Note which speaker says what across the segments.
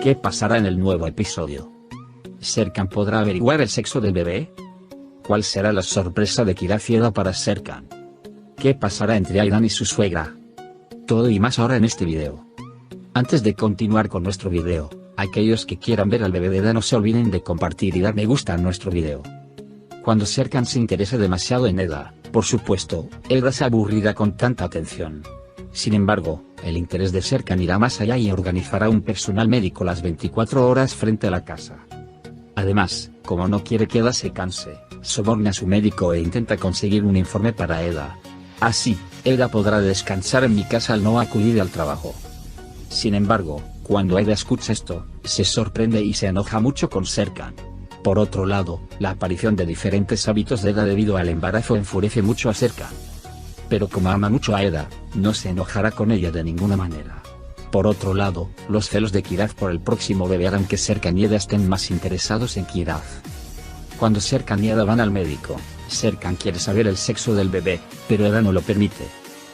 Speaker 1: ¿Qué pasará en el nuevo episodio? ¿Serkan podrá averiguar el sexo del bebé? ¿Cuál será la sorpresa de Kira y Eda para Serkan? ¿Qué pasará entre Aidan y su suegra? Todo y más ahora en este video. Antes de continuar con nuestro video, aquellos que quieran ver al bebé de Eda no se olviden de compartir y dar me gusta a nuestro video. Cuando Serkan se interese demasiado en Eda, por supuesto, Eda se aburrirá con tanta atención. Sin embargo, el interés de Serkan irá más allá y organizará un personal médico las 24 horas frente a la casa. Además, como no quiere que Eda se canse, soborna a su médico e intenta conseguir un informe para Eda. Así, Eda podrá descansar en mi casa al no acudir al trabajo. Sin embargo, cuando Eda escucha esto, se sorprende y se enoja mucho con Serkan. Por otro lado, la aparición de diferentes hábitos de Eda debido al embarazo enfurece mucho a Serkan. Pero como ama mucho a Eda, no se enojará con ella de ninguna manera. Por otro lado, los celos de Kiraz por el próximo bebé harán que Serkan y Eda estén más interesados en Kiraz. Cuando Serkan y Eda van al médico, Serkan quiere saber el sexo del bebé, pero Eda no lo permite.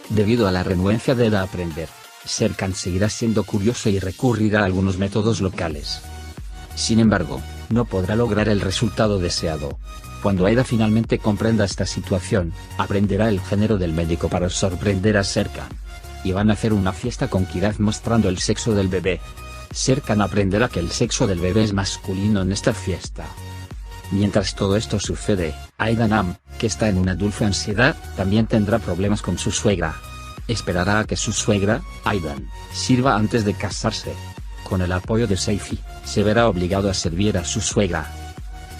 Speaker 1: Debido a la renuencia de Eda a aprender, Serkan seguirá siendo curioso y recurrirá a algunos métodos locales. Sin embargo, no podrá lograr el resultado deseado. Cuando Eda finalmente comprenda esta situación, aprenderá el género del médico para sorprender a Serkan. Y van a hacer una fiesta con Kiraz mostrando el sexo del bebé. Serkan aprenderá que el sexo del bebé es masculino en esta fiesta. Mientras todo esto sucede, Aidan, que está en una dulce ansiedad, también tendrá problemas con su suegra. Esperará a que su suegra, Aidan, sirva antes de casarse. Con el apoyo de Seifi, se verá obligado a servir a su suegra.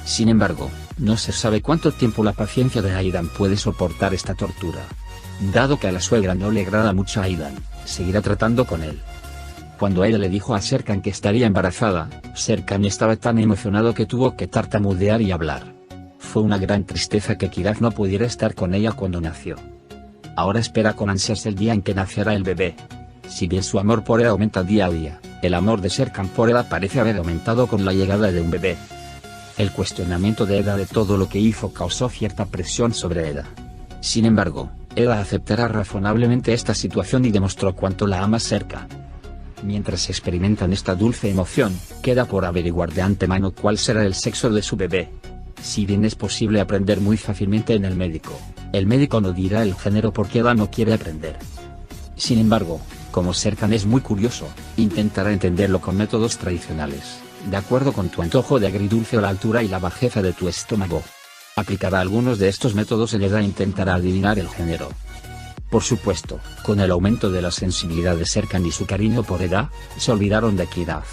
Speaker 1: Sin embargo, no se sabe cuánto tiempo la paciencia de Aidan puede soportar esta tortura. Dado que a la suegra no le agrada mucho a Aidan, seguirá tratando con él. Cuando Eda le dijo a Serkan que estaría embarazada, Serkan estaba tan emocionado que tuvo que tartamudear y hablar. Fue una gran tristeza que Kiraz no pudiera estar con ella cuando nació. Ahora espera con ansias el día en que nacerá el bebé. Si bien su amor por Eda aumenta día a día, el amor de Serkan por Eda parece haber aumentado con la llegada de un bebé. El cuestionamiento de Eda de todo lo que hizo causó cierta presión sobre Eda. Sin embargo, Eda aceptará razonablemente esta situación y demostró cuánto la ama Serkan. Mientras experimentan esta dulce emoción, queda por averiguar de antemano cuál será el sexo de su bebé. Si bien es posible aprender muy fácilmente en el médico no dirá el género porque Eda no quiere aprender. Sin embargo, como Serkan es muy curioso, intentará entenderlo con métodos tradicionales, de acuerdo con tu antojo de agridulce o la altura y la bajeza de tu estómago. Aplicará algunos de estos métodos en Eda e intentará adivinar el género. Por supuesto, con el aumento de la sensibilidad de Serkan y su cariño por Eda, se olvidaron de Kiraz.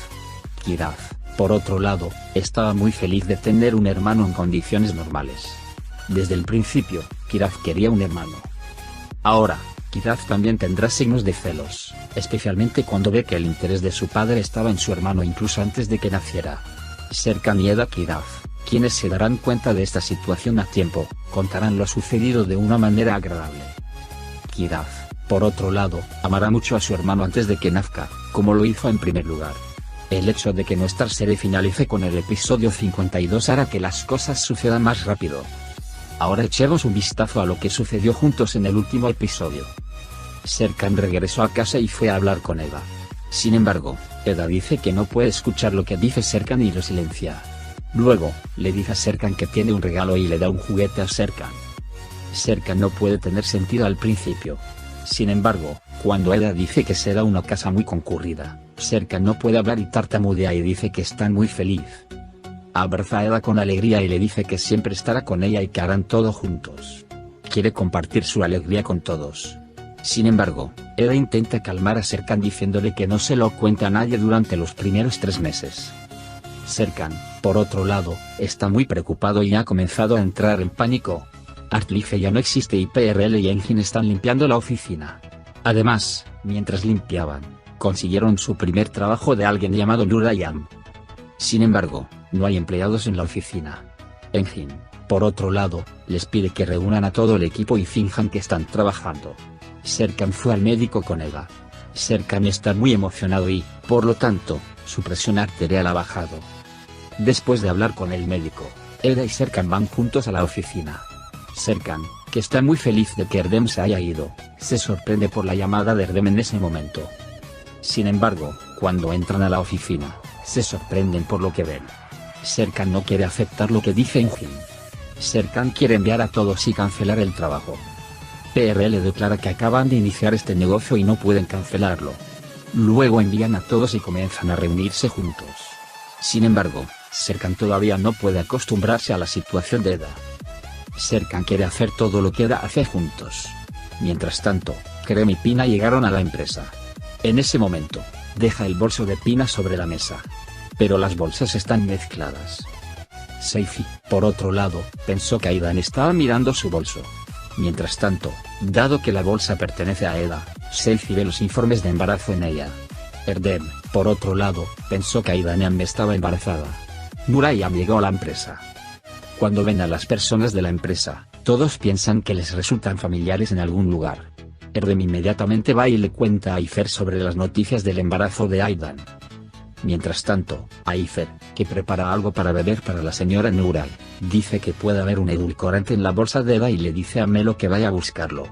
Speaker 1: Kiraz, por otro lado, estaba muy feliz de tener un hermano en condiciones normales. Desde el principio, Kiraz quería un hermano. Ahora, Kiraz también tendrá signos de celos, especialmente cuando ve que el interés de su padre estaba en su hermano incluso antes de que naciera. Serkan y Eda Kiraz, quienes se darán cuenta de esta situación a tiempo, contarán lo sucedido de una manera agradable. Kiraz, por otro lado, amará mucho a su hermano antes de que nazca, como lo hizo en primer lugar. El hecho de que nuestra serie finalice con el episodio 52 hará que las cosas sucedan más rápido. Ahora echemos un vistazo a lo que sucedió juntos en el último episodio. Serkan regresó a casa y fue a hablar con Eda. Sin embargo, Eda dice que no puede escuchar lo que dice Serkan y lo silencia. Luego, le dice a Serkan que tiene un regalo y le da un juguete a Serkan. Serkan no puede tener sentido al principio. Sin embargo, cuando Eda dice que será una casa muy concurrida, Serkan no puede hablar y tartamudea y dice que está muy feliz. Abraza a Eda con alegría y le dice que siempre estará con ella y que harán todo juntos. Quiere compartir su alegría con todos. Sin embargo, Eda intenta calmar a Serkan diciéndole que no se lo cuente a nadie durante los primeros 3 meses. Serkan, por otro lado, está muy preocupado y ha comenzado a entrar en pánico. Artlife ya no existe y PRL y Engin están limpiando la oficina. Además, mientras limpiaban, consiguieron su primer trabajo de alguien llamado Nurayam. Sin embargo, no hay empleados en la oficina. Engin, por otro lado, les pide que reúnan a todo el equipo y finjan que están trabajando. Serkan fue al médico con Eda. Serkan está muy emocionado y, por lo tanto, su presión arterial ha bajado. Después de hablar con el médico, Eda y Serkan van juntos a la oficina. Serkan, que está muy feliz de que Erdem se haya ido, se sorprende por la llamada de Erdem en ese momento. Sin embargo, cuando entran a la oficina, Se sorprenden por lo que ven. Serkan no quiere aceptar lo que dice Engin. Serkan quiere enviar a todos y cancelar el trabajo. PRL declara que acaban de iniciar este negocio y no pueden cancelarlo. Luego envían a todos y comienzan a reunirse juntos. Sin embargo, Serkan todavía no puede acostumbrarse a la situación de Eda. Serkan quiere hacer todo lo que Eda hace juntos. Mientras tanto, Kerem y Pina llegaron a la empresa. En ese momento, deja el bolso de Pina sobre la mesa. Pero las bolsas están mezcladas. Seifi, por otro lado, pensó que Aidan estaba mirando su bolso. Mientras tanto, dado que la bolsa pertenece a Eda, Seifi ve los informes de embarazo en ella. Erdem, por otro lado, pensó que Aidan estaba embarazada. Nurayam llegó a la empresa. Cuando ven a las personas de la empresa, todos piensan que les resultan familiares en algún lugar. Erdem inmediatamente va y le cuenta a Aifer sobre las noticias del embarazo de Aidan. Mientras tanto, Aifer, que prepara algo para beber para la señora Nuray, dice que puede haber un edulcorante en la bolsa de Eda y le dice a Melo que vaya a buscarlo.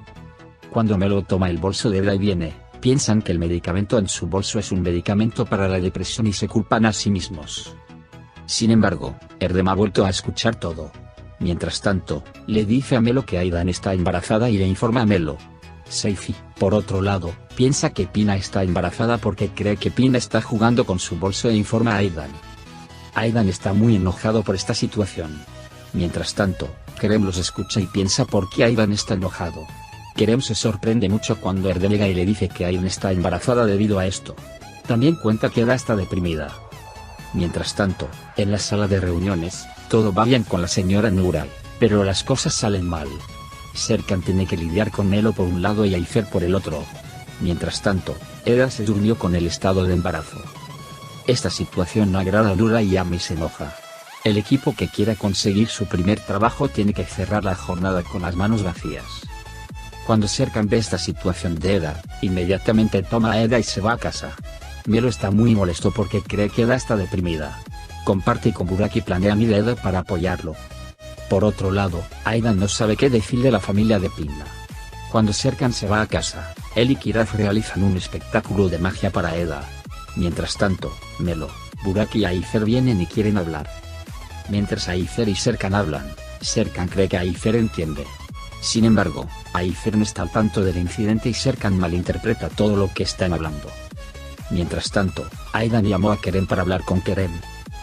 Speaker 1: Cuando Melo toma el bolso de Eda y viene, piensan que el medicamento en su bolso es un medicamento para la depresión y se culpan a sí mismos. Sin embargo, Erdem ha vuelto a escuchar todo. Mientras tanto, le dice a Melo que Aidan está embarazada y le informa a Melo. Seifi, por otro lado, piensa que Pina está embarazada porque cree que Pina está jugando con su bolso e informa a Aidan. Aidan está muy enojado por esta situación. Mientras tanto, Kerem los escucha y piensa por qué Aidan está enojado. Kerem se sorprende mucho cuando Erdem llega y le dice que Aidan está embarazada debido a esto. También cuenta que Eda está deprimida. Mientras tanto, en la sala de reuniones, todo va bien con la señora Nuray, pero las cosas salen mal. Serkan tiene que lidiar con Melo por un lado y Aifer por el otro. Mientras tanto, Eda se durmió con el estado de embarazo. Esta situación no agrada a Nuray y Ami se enoja. El equipo que quiera conseguir su primer trabajo tiene que cerrar la jornada con las manos vacías. Cuando Serkan ve esta situación de Eda, inmediatamente toma a Eda y se va a casa. Melo está muy molesto porque cree que Eda está deprimida. Comparte con Burak y planean ir a Eda para apoyarlo. Por otro lado, Aidan no sabe qué decir de la familia de Pina. Cuando Serkan se va a casa, él y Kiraf realizan un espectáculo de magia para Eda. Mientras tanto, Melo, Burak y Aifer vienen y quieren hablar. Mientras Aifer y Serkan hablan, Serkan cree que Aifer entiende. Sin embargo, Aifer no está al tanto del incidente y Serkan malinterpreta todo lo que están hablando. Mientras tanto, Aidan llamó a Kerem para hablar con Kerem.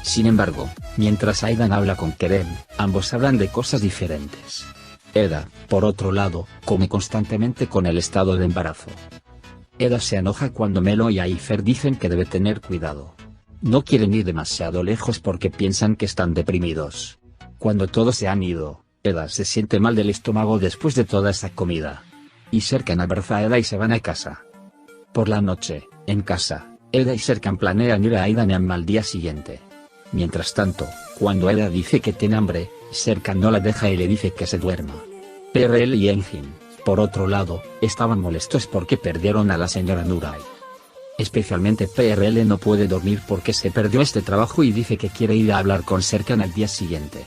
Speaker 1: Sin embargo, mientras Aidan habla con Kerem, ambos hablan de cosas diferentes. Eda, por otro lado, come constantemente con el estado de embarazo. Eda se enoja cuando Melo y Aifer dicen que debe tener cuidado. No quieren ir demasiado lejos porque piensan que están deprimidos. Cuando todos se han ido, Eda se siente mal del estómago después de toda esa comida. Y Serkan abraza a Eda y se van a casa. Por la noche, en casa, Eda y Serkan planean ir a Aidan al día siguiente. Mientras tanto, cuando Eda dice que tiene hambre, Serkan no la deja y le dice que se duerma. PRL y Engin, por otro lado, estaban molestos porque perdieron a la señora Nuray. Especialmente PRL no puede dormir porque se perdió este trabajo y dice que quiere ir a hablar con Serkan al día siguiente.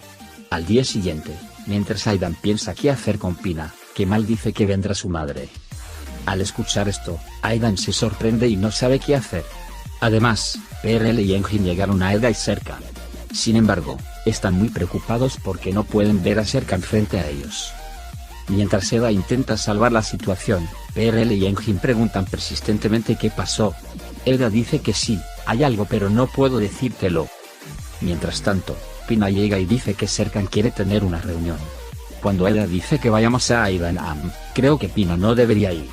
Speaker 1: Al día siguiente, mientras Aidan piensa qué hacer con Pina, Kemal dice que vendrá su madre. Al escuchar esto, Aidan se sorprende y no sabe qué hacer. Además, PRL y Engin llegaron a Eda y Serkan. Sin embargo, están muy preocupados porque no pueden ver a Serkan frente a ellos. Mientras Eda intenta salvar la situación, PRL y Engin preguntan persistentemente qué pasó. Eda dice que sí, hay algo pero no puedo decírtelo. Mientras tanto, Pina llega y dice que Serkan quiere tener una reunión. Cuando Eda dice que vayamos a Aidan, creo que Pina no debería ir.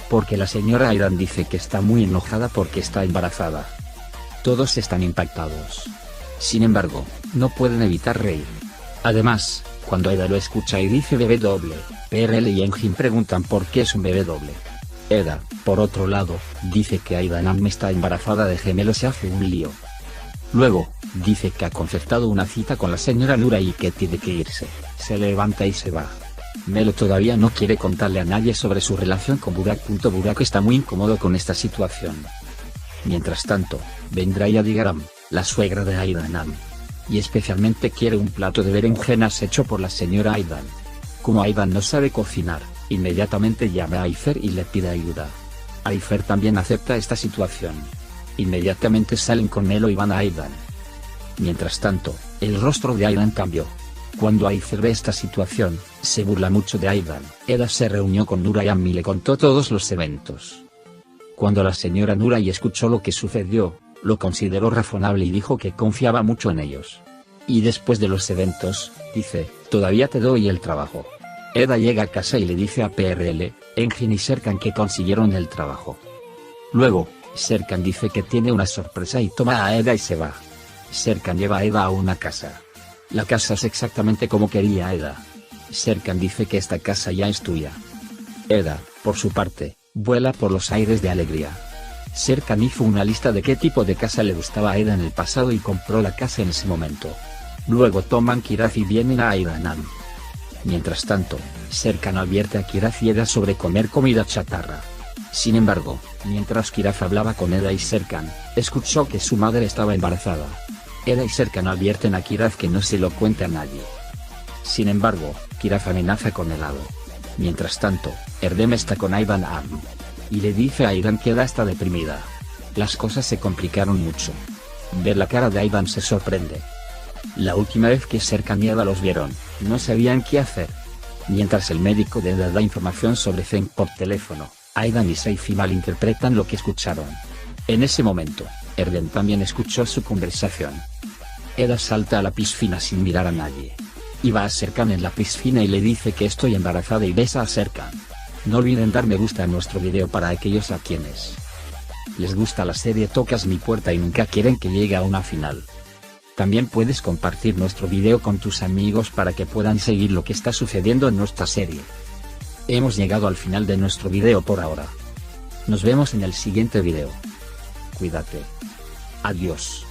Speaker 1: Porque la señora Aidan dice que está muy enojada porque está embarazada. Todos están impactados. Sin embargo, no pueden evitar reír. Además, cuando Eda lo escucha y dice bebé doble, PRL y Engin preguntan por qué es un bebé doble. Eda, por otro lado, dice que Aidan está embarazada de gemelos y hace un lío. Luego, dice que ha concertado una cita con la señora Nuray y que tiene que irse. Se levanta y se va. Melo todavía no quiere contarle a nadie sobre su relación con Burak. Burak está muy incómodo con esta situación. Mientras tanto, vendrá Yadigaram, la suegra de Aidan, y especialmente quiere un plato de berenjenas hecho por la señora Aidan. Como Aidan no sabe cocinar, inmediatamente llama a Aifer y le pide ayuda. Aifer también acepta esta situación. Inmediatamente salen con Melo y van a Aidan. Mientras tanto, el rostro de Aidan cambió. Cuando Aether ve esta situación, se burla mucho de Aidan. Eda se reunió con Nuray y le contó todos los eventos. Cuando la señora Nuray escuchó lo que sucedió, lo consideró razonable y dijo que confiaba mucho en ellos. Y después de los eventos, dice, todavía te doy el trabajo. Eda llega a casa y le dice a PRL, Engin y Serkan que consiguieron el trabajo. Luego, Serkan dice que tiene una sorpresa y toma a Eda y se va. Serkan lleva a Eda a una casa. La casa es exactamente como quería Eda. Serkan dice que esta casa ya es tuya. Eda, por su parte, vuela por los aires de alegría. Serkan hizo una lista de qué tipo de casa le gustaba a Eda en el pasado y compró la casa en ese momento. Luego toman Kiraz y vienen a Aidanam. Mientras tanto, Serkan advierte a Kiraz y Eda sobre comer comida chatarra. Sin embargo, mientras Kiraz hablaba con Eda y Serkan, escuchó que su madre estaba embarazada. Eda y Serkan advierten a Kiraz que no se lo cuente a nadie. Sin embargo, Kiraz amenaza con helado. Mientras tanto, Erdem está con Aidanam. Y le dice a Aidan que Eda está deprimida. Las cosas se complicaron mucho. Ver la cara de Aidan se sorprende. La última vez que Serkan y Eda los vieron, no sabían qué hacer. Mientras el médico de Eda da información sobre Zen por teléfono, Aidan y Seifi malinterpretan lo que escucharon. En ese momento, Erdem también escuchó su conversación. Eda salta a la piscina sin mirar a nadie. Y va a Serkan en la piscina y le dice que estoy embarazada y besa a Serkan. No olviden dar me gusta a nuestro video para aquellos a quienes les gusta la serie Tocas mi puerta y nunca quieren que llegue a una final. También puedes compartir nuestro video con tus amigos para que puedan seguir lo que está sucediendo en nuestra serie. Hemos llegado al final de nuestro video por ahora. Nos vemos en el siguiente video. Cuídate. Adiós.